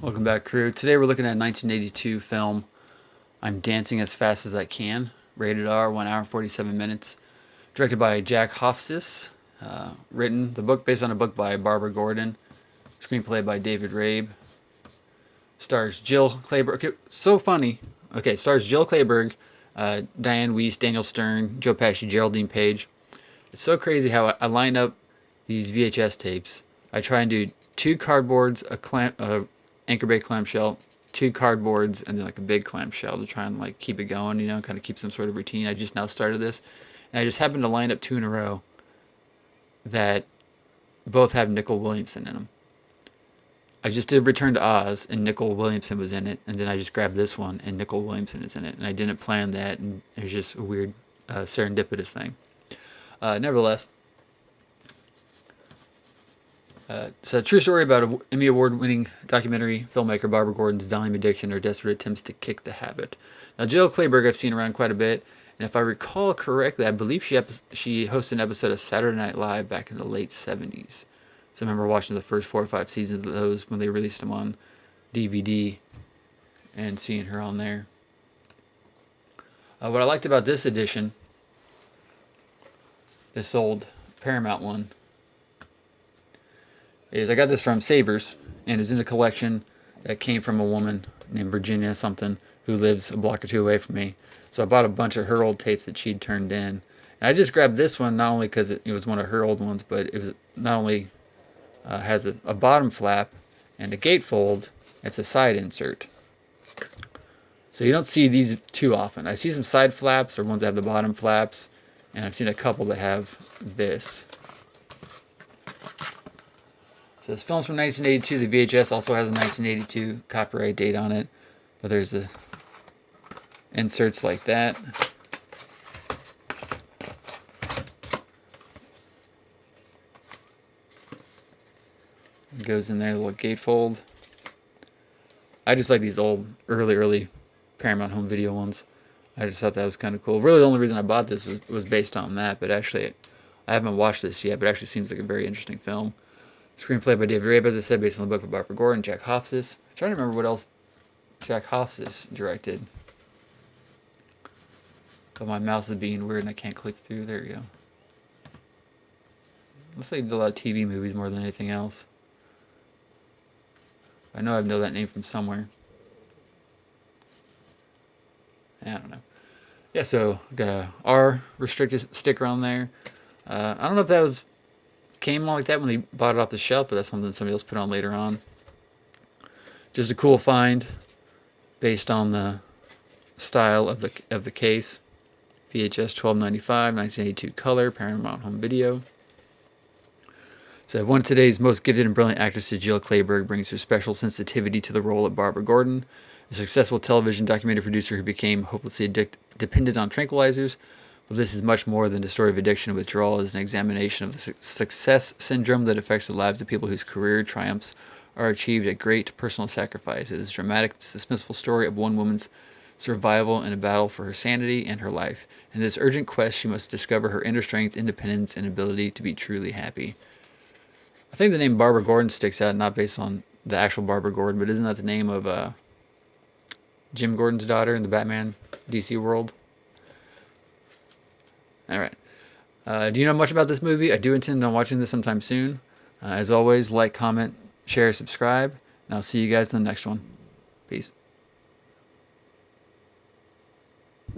Welcome back, crew. Today we're looking at a 1982 film, I'm Dancing as Fast as I Can, rated R, 1 hour 47 minutes, directed by Jack Hofstas, written, the book based on a book by Barbara Gordon, screenplay by David Rabe, stars Jill Clayburgh. Okay, so funny. Okay, stars Jill Clayburgh, Diane Weiss, Daniel Stern, Joe Pesci, Geraldine Page. It's so crazy how I line up these VHS tapes. I try and do two cardboards, a anchor bay clamshell, two cardboards, and then like a big clamshell to try and like keep it going, kind of keep some sort of routine. I just now started this, and I just happened to line up two in a row that both have Nicole Williamson in them. I just did Return to Oz, and Nicole Williamson was in it, and then I just grabbed this one, and Nicole Williamson is in it, and I didn't plan that, and it was just a weird serendipitous thing. Nevertheless, it's a true story about an Emmy Award-winning documentary filmmaker Barbara Gordon's valiant addiction or desperate attempts to kick the habit. Now, Jill Clayburgh I've seen around quite a bit, and if I recall correctly, I believe she hosted an episode of Saturday Night Live back in the late 70s. So I remember watching the first 4 or 5 seasons of those when they released them on DVD and seeing her on there. What I liked about this edition, this old Paramount one, is I got this from Savers, and it was in a collection that came from a woman named Virginia something who lives a block or two away from me. So I bought a bunch of her old tapes that she'd turned in. And I just grabbed this one not only because it was one of her old ones, but it was not only has a bottom flap and a gatefold, it's a side insert. So you don't see these too often. I see some side flaps or ones that have the bottom flaps, and I've seen a couple that have this. So this film's from 1982. The VHS also has a 1982 copyright date on it, but there's inserts like that. It goes in there, a little gatefold. I just like these old, early Paramount Home Video ones. I just thought that was kind of cool. Really, the only reason I bought this was based on that, but actually, I haven't watched this yet, but it actually seems like a very interesting film. Screenplay by David Rabe, as I said, based on the book by Barbara Gordon, Jack Hofstas. I'm trying to remember what else Jack Hofstas directed. But my mouse is being weird and I can't click through. There we go. Looks like he did a lot of TV movies more than anything else. I know I know that name from somewhere. I don't know. Yeah, so got a R restricted sticker on there. I don't know if that came like that when they bought it off the shelf, but that's something somebody else put on later on. Just a cool find based on the style of the case. VHS 1295, 1982 color, Paramount Home Video. So one of today's most gifted and brilliant actresses, Jill Clayburgh, brings her special sensitivity to the role of Barbara Gordon, a successful television documentary producer who became hopelessly dependent on tranquilizers. But this is much more than a story of addiction and withdrawal. It is an examination of the success syndrome that affects the lives of people whose career triumphs are achieved at great personal sacrifice. It is a dramatic, dismissal story of one woman's survival in a battle for her sanity and her life. In this urgent quest, she must discover her inner strength, independence, and ability to be truly happy. I think the name Barbara Gordon sticks out, not based on the actual Barbara Gordon, but isn't that the name of Jim Gordon's daughter in the Batman DC world? All right. Do you know much about this movie? I do intend on watching this sometime soon. As always, like, comment, share, subscribe, and I'll see you guys in the next one. Peace.